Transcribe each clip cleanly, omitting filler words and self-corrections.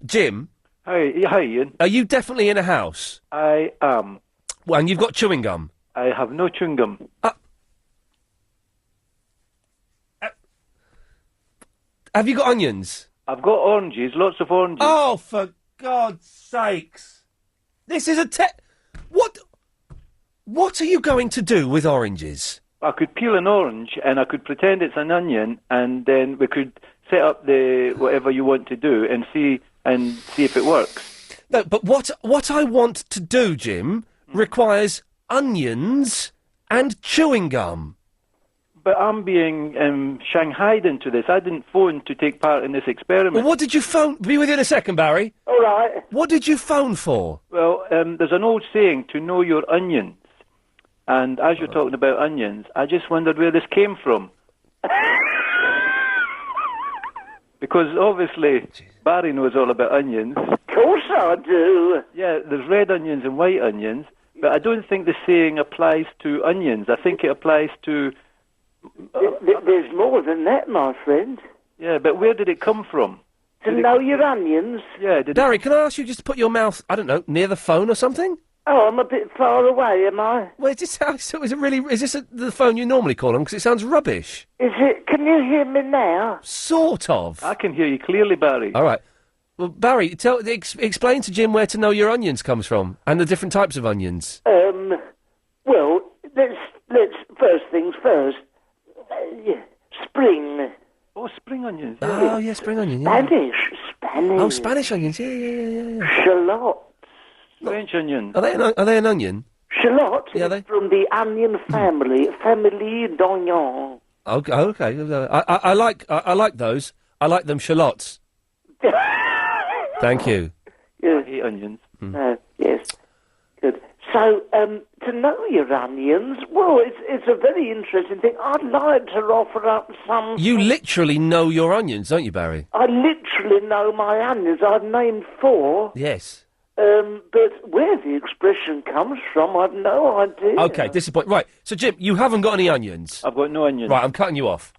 Jim? Hi, Ian. Are you definitely in a house? I am. Well, and you've got chewing gum? I have no chewing gum. Have you got onions? I've got oranges, lots of oranges. Oh, for God's sakes. This is a What are you going to do with oranges? I could peel an orange and I could pretend it's an onion, and then we could set up the whatever you want to do and see if it works. No, but what I want to do, Jim, requires onions and chewing gum. But I'm being shanghaied into this. I didn't phone to take part in this experiment. Well, what did you phone? Be with you in a second, Barry. All right. What did you phone for? Well, there's an old saying, to know your onions. And as you're talking about onions, I just wondered where this came from. Because obviously Barry knows all about onions. Of course I do. Yeah, there's red onions and white onions, but I don't think the saying applies to onions. I think it applies to... There's more than that, my friend. Yeah, but where did it come from? To know your onions? Yeah, Barry, can I ask you just to put your mouth, I don't know, near the phone or something? Oh, I'm a bit far away, am I? Well, is this the phone you normally call on? Because it sounds rubbish. Is it? Can you hear me now? Sort of. I can hear you clearly, Barry. All right. Well, Barry, explain to Jim where to know your onions comes from and the different types of onions. Well, let's first things first. Spring. Oh, spring onions. Oh, yeah, spring onion. Yeah. Spanish. Oh, Spanish onions. Yeah. Shallots. French onions. Are they an onion? Shallots Yeah, they. from the onion family, family d'oignon. Okay. I like those. I like them shallots. Thank you. Yeah. I hate onions. Yes. Good. So, to know your onions, well, it's a very interesting thing. I'd like to offer up some... You literally know your onions, don't you, Barry? I literally know my onions. I've named 4. Yes. But where the expression comes from, I've no idea. Okay, disappointing. Right, so Jim, you haven't got any onions. I've got no onions. Right, I'm cutting you off.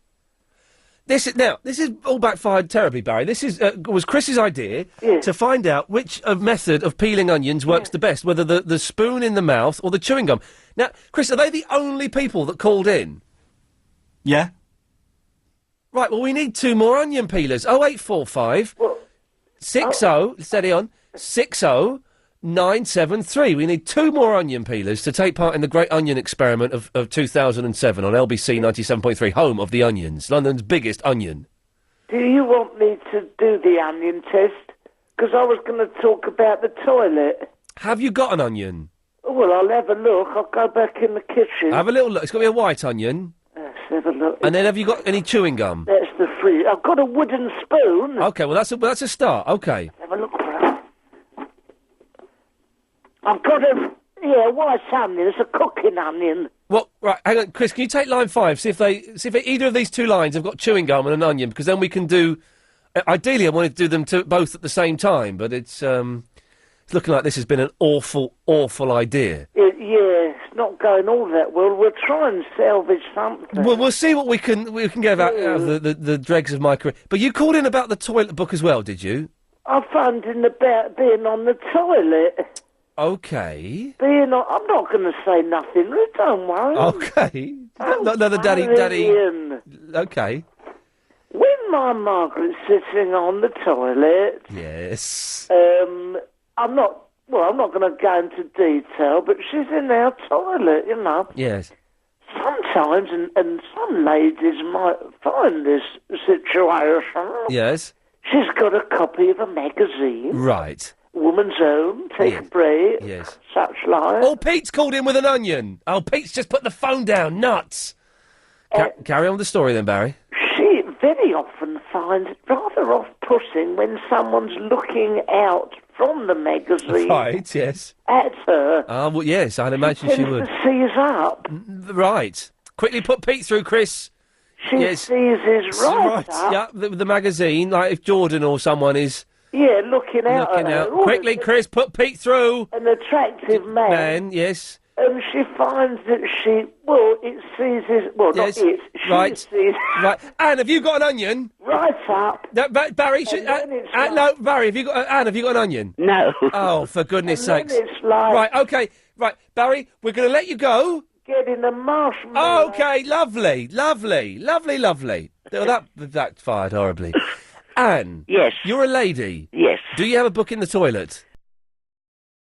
This is all backfired terribly, Barry. This was Chris's idea to find out which method of peeling onions works the best, whether the spoon in the mouth or the chewing gum. Now, Chris, are they the only people that called in? Yeah. Right, well, we need 2 more onion peelers. 0845 60, steady on, 60973. We need 2 more onion peelers to take part in the Great Onion Experiment of 2007 on LBC 97.3, home of the onions, London's biggest onion. Do you want me to do the onion test? Because I was going to talk about the toilet. Have you got an onion? Well, I'll have a look. I'll go back in the kitchen. Have a little look. It's got to be a white onion. Let's have a look. And then have you got any chewing gum? That's the free. I've got a wooden spoon. Okay, well, that's a start. Okay. Have a look for it. I've got a white onion. It's a cooking onion. Well, right, hang on, Chris. Can you take line 5? See if either of these 2 lines have got chewing gum and an onion, because then we can do. Ideally, I wanted to do them both at the same time, but it's looking like this has been an awful idea. It's not going all that well. We'll try and salvage something. Well, we'll see what we can get out of the dregs of my career. But you called in about the toilet book as well, did you? I phoned in about being on the toilet. Okay. I'm not going to say nothing, Ruth, don't worry. Okay. No, the daddy. Ian. Okay. When my Margaret's sitting on the toilet... Yes. I'm not going to go into detail, but she's in our toilet, you know. Yes. Sometimes, and some ladies might find this situation... Yes. She's got a copy of a magazine. Right. Woman's Own, Take a Break, such like. Oh, Pete's called in with an onion. Oh, Pete's just put the phone down. Nuts. Carry on with the story then, Barry. She very often finds it rather off-putting when someone's looking out from the magazine. Right, yes. At her. Ah, well, yes, I'd imagine she would. She sees up. Right. Quickly put Pete through, Chris. She sees his right up. Yeah, the magazine, like if Jordan or someone is... looking out. Quickly, Chris, put Pete through. An attractive man. Yes. and she finds that it seizes, not Yes. it, Right. sees Right. Anne, have you got an onion? right up. No, Barry, then it's no, Barry, Anne, have you got an onion? No. Oh, for goodness And then sakes. it's like Right, okay. Right, Barry, we're going to let you go. getting a marshmallow. Okay, lovely. Oh, that fired horribly. Anne. Yes. You're a lady. Yes. Do you have a book in the toilet?